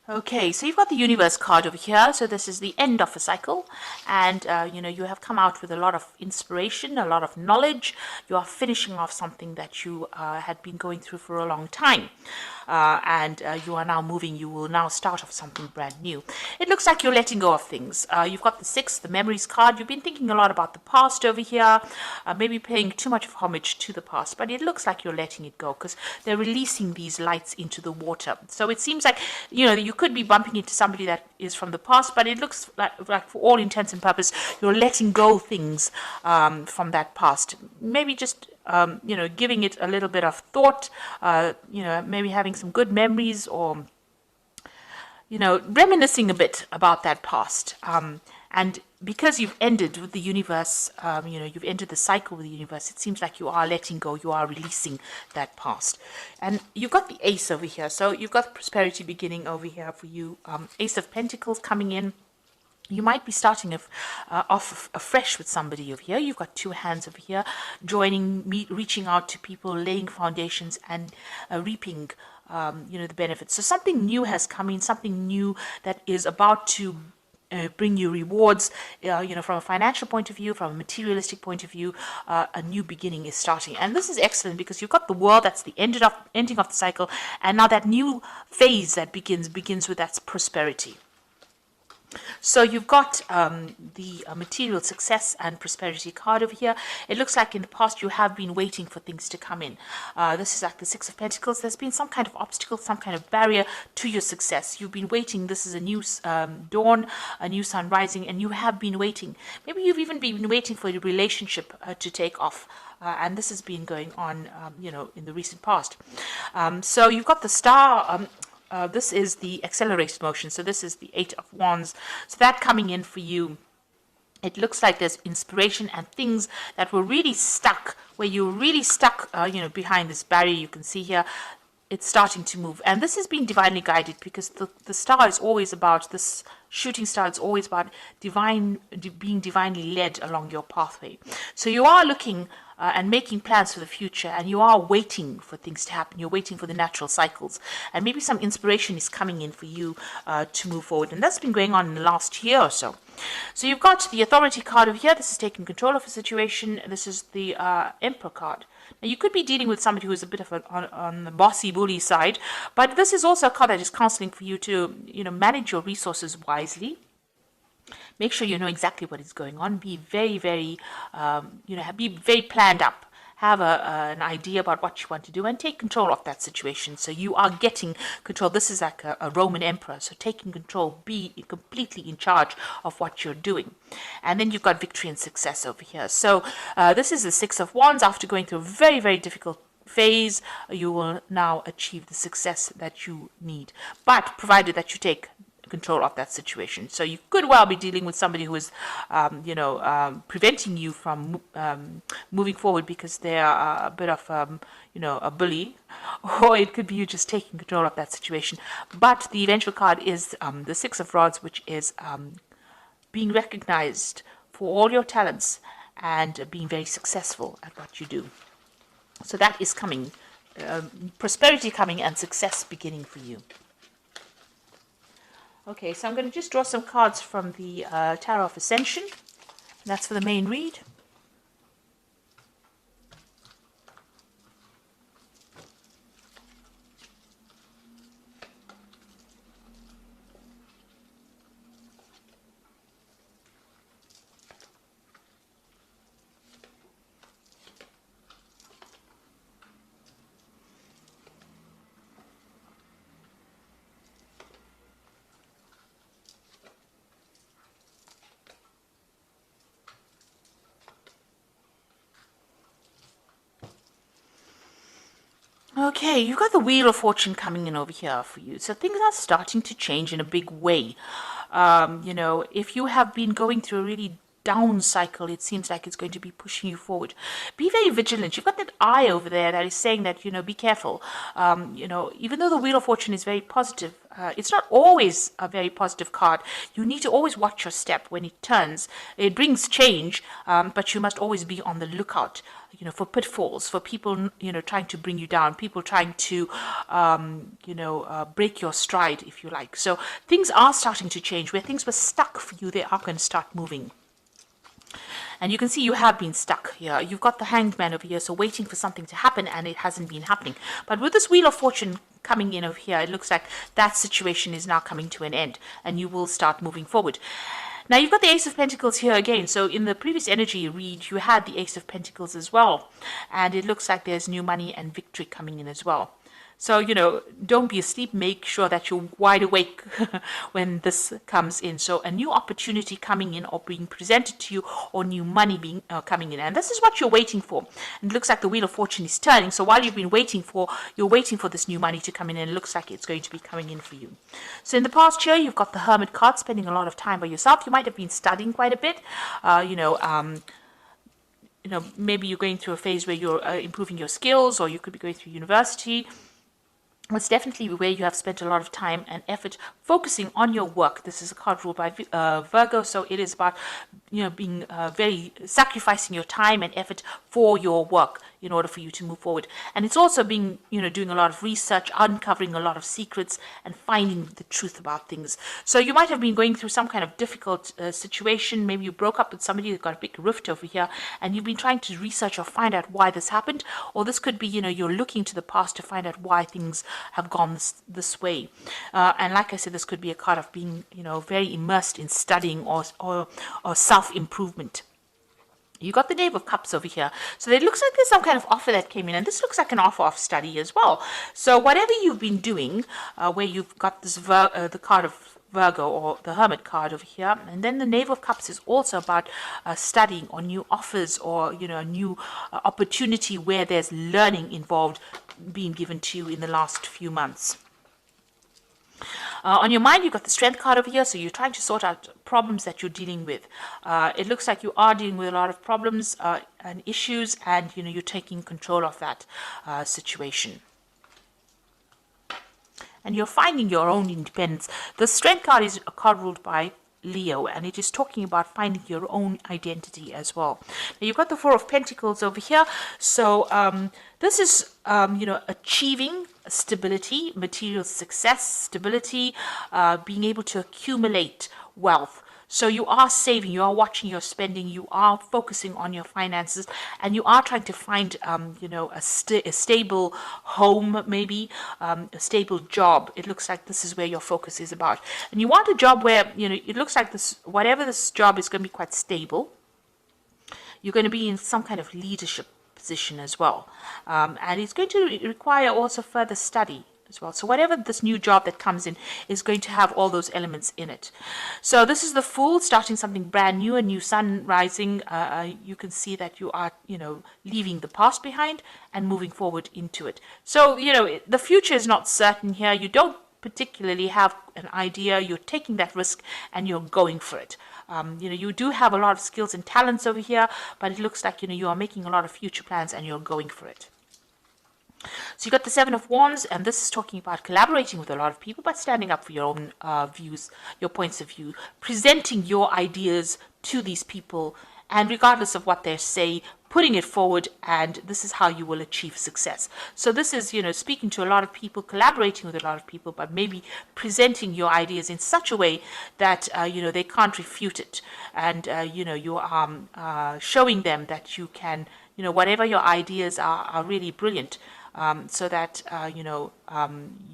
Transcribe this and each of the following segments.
Okay, so you've got the universe card over here. So this is the end of a cycle, and you have come out with a lot of inspiration, a lot of knowledge. You are finishing off something that you had been going through for a long time, and you are now moving. You will now start off something brand new. It looks like you're letting go of things. You've got the six, the memories card. You've been thinking a lot about the past over here, maybe paying too much of homage to the past, but it looks like you're letting it go because they're releasing these lights into the water. So it seems like you could be bumping into somebody that is from the past, but it looks like for all intents and purposes, you're letting go things from that past. Maybe just giving it a little bit of thought. Maybe having some good memories, or reminiscing a bit about that past. And because you've ended with the universe, you've entered the cycle with the universe, it seems like you are letting go, you are releasing that past. And you've got the ace over here. So you've got prosperity beginning over here for you. Ace of Pentacles coming in. You might be starting off afresh with somebody over here. You've got two hands over here, reaching out to people, laying foundations, and reaping the benefits. So something new has come in, something new that is about to bring you rewards, from a financial point of view, from a materialistic point of view. A new beginning is starting, and this is excellent because you've got the world, that's the ending of the cycle, and now that new phase that begins with that prosperity. So you've got the material success and prosperity card over here. It looks like in the past you have been waiting for things to come in. This is like the Six of Pentacles. There's been some kind of obstacle, some kind of barrier to your success. You've been waiting. This is a new dawn, a new sun rising, and you have been waiting. Maybe you've even been waiting for your relationship to take off. And this has been going on, in the recent past. So you've got the star. This is the accelerated motion. So this is the Eight of Wands. So that coming in for you, it looks like there's inspiration and things that were really stuck, where you were really stuck, behind this barrier you can see here. It's starting to move. And this has been divinely guided because the star is always about, this shooting star is always about being divinely led along your pathway. So you are looking and making plans for the future, and you are waiting for things to happen. You're waiting for the natural cycles, and maybe some inspiration is coming in for you to move forward, and that's been going on in the last year or so. So you've got the authority card over here. This is taking control of a situation. This is the Emperor card. Now you could be dealing with somebody who is a bit of on the bossy bully side, but this is also a card that is counseling for you to manage your resources wisely. Make sure you know exactly what is going on. Be very, very, be very planned up. Have an idea about what you want to do and take control of that situation. So you are getting control. This is like a Roman emperor. So taking control, be completely in charge of what you're doing. And then you've got victory and success over here. So this is the Six of Wands. After going through a very, very difficult phase, you will now achieve the success that you need. But provided that you take control of that situation. So you could well be dealing with somebody who is, preventing you from moving forward because they are a bit of, a bully, or it could be you just taking control of that situation. But the eventual card is the Six of Rods, which is being recognized for all your talents and being very successful at what you do. So that is coming, prosperity coming and success beginning for you. Okay, so I'm going to just draw some cards from the Tarot of Ascension. That's for the main read. Okay, you've got the Wheel of Fortune coming in over here for you. So things are starting to change in a big way. If you have been going through a really down cycle, it seems like it's going to be pushing you forward. Be very vigilant. You've got that eye over there that is saying that, be careful. Even though the Wheel of Fortune is very positive, it's not always a very positive card. You need to always watch your step when it turns. It brings change, but you must always be on the lookout, for pitfalls, for people, trying to bring you down, people trying to, break your stride, if you like. So things are starting to change. Where things were stuck for you, they are going to start moving. And you can see you have been stuck here. You've got the Hanged Man over here, so waiting for something to happen, and it hasn't been happening. But with this Wheel of Fortune coming in over here, it looks like that situation is now coming to an end, and you will start moving forward. Now, you've got the Ace of Pentacles here again. So in the previous energy read, you had the Ace of Pentacles as well. And it looks like there's new money and victory coming in as well. So, don't be asleep. Make sure that you're wide awake when this comes in. So a new opportunity coming in or being presented to you, or new money being coming in. And this is what you're waiting for. And it looks like the Wheel of Fortune is turning. So while you've been you're waiting for this new money to come in, and it looks like it's going to be coming in for you. So in the past year, you've got the Hermit card, spending a lot of time by yourself. You might have been studying quite a bit, maybe you're going through a phase where you're improving your skills, or you could be going through university. It's definitely where you have spent a lot of time and effort focusing on your work. This is a card ruled by Virgo, so it is about being sacrificing your time and effort for your work in order for you to move forward. And it's also being doing a lot of research, uncovering a lot of secrets, and finding the truth about things. So you might have been going through some kind of difficult situation. Maybe you broke up with somebody, you've got a big rift over here, and you've been trying to research or find out why this happened. Or this could be you're looking to the past to find out why things have gone this way. And like I said, this could be a card of being very immersed in studying or self-improvement. You got the Knave of Cups over here. So it looks like there's some kind of offer that came in, and this looks like an offer of study as well. So whatever you've been doing, where you've got this the card of Virgo, or the Hermit card over here, and then the Knave of Cups is also about studying, or new offers, or a new opportunity where there's learning involved being given to you in the last few months. On your mind, you've got the Strength card over here, so you're trying to sort out problems that you're dealing with. It looks like you are dealing with a lot of problems and issues, and you're taking control of that situation. And you're finding your own independence. The Strength card is a card ruled by Leo, and it is talking about finding your own identity as well. Now, you've got the Four of Pentacles over here, so this is achieving stability, material success, stability, being able to accumulate wealth. So you are saving, you are watching your spending, you are focusing on your finances, and you are trying to find, a stable home, maybe a stable job. It looks like this is where your focus is about. And you want a job where, it looks like whatever this job is going to be quite stable. You're going to be in some kind of leadership position as well. And it's going to require also further study as well. So whatever this new job that comes in is going to have all those elements in it. So this is the Fool, starting something brand new, a new sun rising. You can see that you are, leaving the past behind and moving forward into it. So, the future is not certain here. You don't particularly have an idea. You're taking that risk and you're going for it. You do have a lot of skills and talents over here, but it looks like, you are making a lot of future plans and you're going for it. So you got the Seven of Wands, and this is talking about collaborating with a lot of people, but standing up for your own views, your points of view, presenting your ideas to these people, and regardless of what they say, putting it forward, and this is how you will achieve success. So this is, speaking to a lot of people, collaborating with a lot of people, but maybe presenting your ideas in such a way that, they can't refute it. And, you are showing them that you can, whatever your ideas are really brilliant. So that,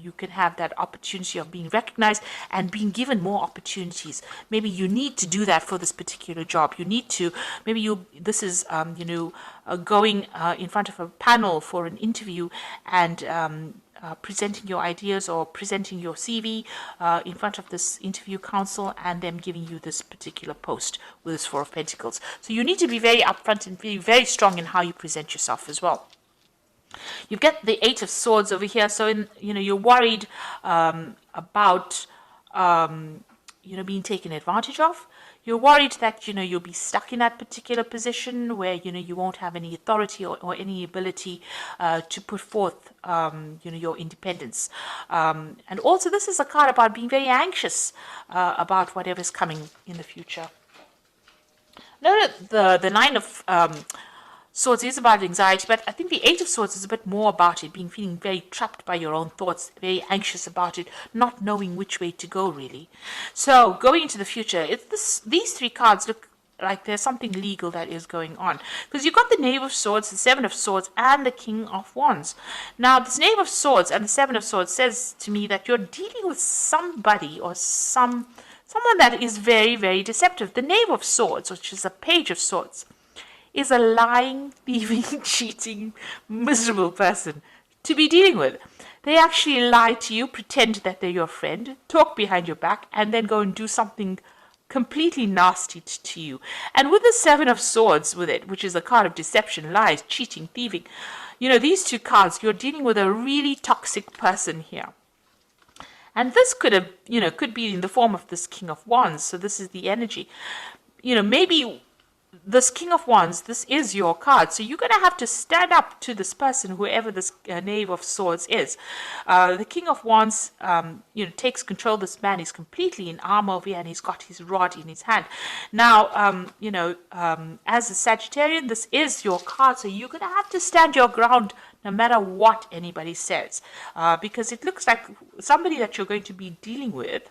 you can have that opportunity of being recognized and being given more opportunities. Maybe you need to do that for this particular job. You need to, this is, going in front of a panel for an interview and presenting your ideas or presenting your CV in front of this interview council, and them giving you this particular post with this Four of Pentacles. So you need to be very upfront and be very strong in how you present yourself as well. You get the Eight of Swords over here, so you're worried about being taken advantage of. You're worried that, you'll be stuck in that particular position where, you won't have any authority or any ability to put forth, your independence. And also, this is a card about being very anxious about whatever's coming in the future. No, the Nine of Swords is about anxiety, but I think the Eight of Swords is a bit more about it, feeling very trapped by your own thoughts, very anxious about it, not knowing which way to go, really. So, going into the future, these three cards look like there's something legal that is going on. Because you've got the Knave of Swords, the Seven of Swords, and the King of Wands. Now, this Knave of Swords and the Seven of Swords says to me that you're dealing with somebody or someone that is very, very deceptive. The Knave of Swords, which is a Page of Swords, is a lying, thieving, cheating, miserable person to be dealing with. They actually lie to you, pretend that they're your friend, talk behind your back, and then go and do something completely nasty to you. And with the Seven of Swords with it, which is a card of deception, lies, cheating, thieving, these two cards, you're dealing with a really toxic person here. And this could be in the form of this King of Wands. So this is the energy. Maybe this King of Wands, this is your card. So you're going to have to stand up to this person, whoever this Knave of Swords is. The King of Wands, takes control. This man is completely in armor over here, and he's got his rod in his hand. Now, as a Sagittarian, this is your card. So you're going to have to stand your ground no matter what anybody says. Because it looks like somebody that you're going to be dealing with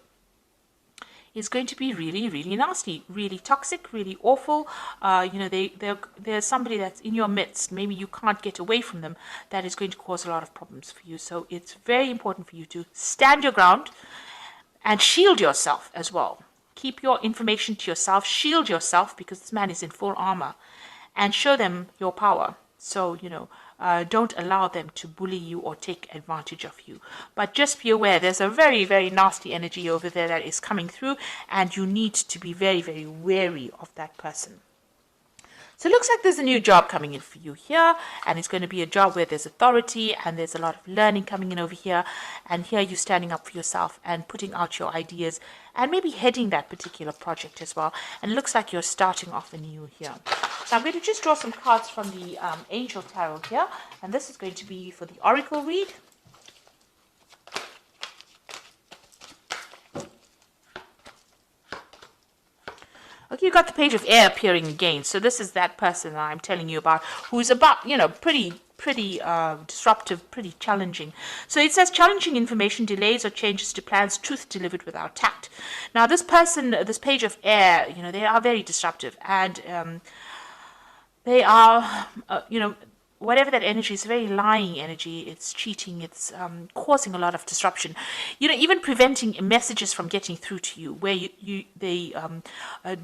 is going to be really, really nasty, really toxic, really awful. There's somebody that's in your midst. Maybe you can't get away from them. That is going to cause a lot of problems for you. So it's very important for you to stand your ground and shield yourself as well. Keep your information to yourself. Shield yourself, because this man is in full armor, and show them your power. So, don't allow them to bully you or take advantage of you. But just be aware, there's a very, very nasty energy over there that is coming through, and you need to be very, very wary of that person. So it looks like there's a new job coming in for you here, and it's going to be a job where there's authority and there's a lot of learning coming in over here. And here you're standing up for yourself and putting out your ideas and maybe heading that particular project as well. And it looks like you're starting off anew here. So I'm going to just draw some cards from the Angel Tarot here, and this is going to be for the Oracle read. Okay, you got the Page of Air appearing again. So this is that person that I'm telling you about, who's about, pretty disruptive, pretty challenging. So it says challenging information, delays or changes to plans, truth delivered without tact. Now this person, this Page of Air, they are very disruptive, and they are, whatever that energy is, very lying energy. It's cheating. It's causing a lot of disruption. Even preventing messages from getting through to you, where they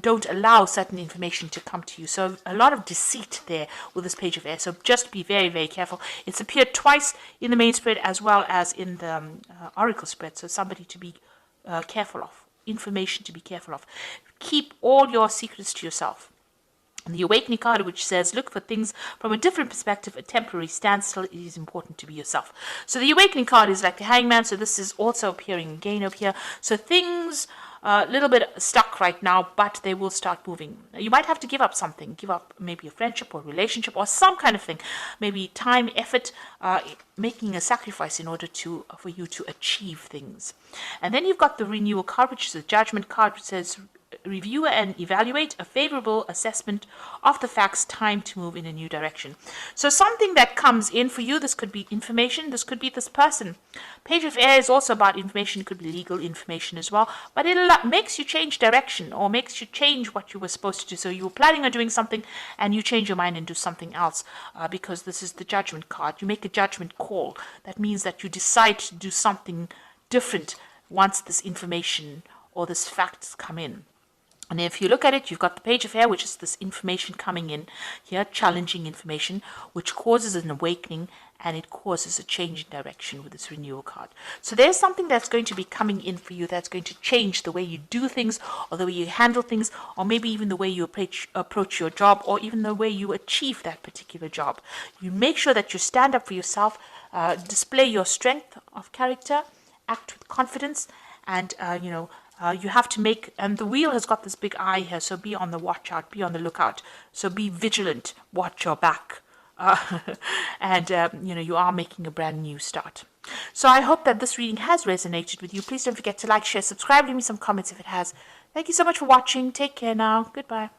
don't allow certain information to come to you. So a lot of deceit there with this Page of Air. So just be very, very careful. It's appeared twice in the main spread as well as in the Oracle spread. So somebody to be careful of. Information to be careful of. Keep all your secrets to yourself. The Awakening card, which says, look for things from a different perspective, a temporary standstill. It is important to be yourself. So the Awakening card is like the Hangman. So this is also appearing again over here. So things a little bit stuck right now, but they will start moving. You might have to give up something. Give up maybe a friendship or relationship or some kind of thing. Maybe time, effort, making a sacrifice in order for you to achieve things. And then you've got the Renewal card, which is a Judgment card, which says, review and evaluate a favorable assessment of the facts, time to move in a new direction. So something that comes in for you, this could be information, this could be this person. Page of Air is also about information, it could be legal information as well, but it makes you change direction or makes you change what you were supposed to do. So you were planning on doing something and you change your mind and do something else because this is the Judgment card. You make a judgment call. That means that you decide to do something different once this information or this facts come in. And if you look at it, you've got the Page of Air, which is this information coming in here, challenging information, which causes an awakening and it causes a change in direction with this Renewal card. So there's something that's going to be coming in for you that's going to change the way you do things or the way you handle things or maybe even the way you approach your job or even the way you achieve that particular job. You make sure that you stand up for yourself, display your strength of character, act with confidence, and You have to make, and the wheel has got this big eye here, so be on the watch out, be on the lookout. So be vigilant, watch your back. And, you are making a brand new start. So I hope that this reading has resonated with you. Please don't forget to like, share, subscribe, leave me some comments if it has. Thank you so much for watching. Take care now. Goodbye.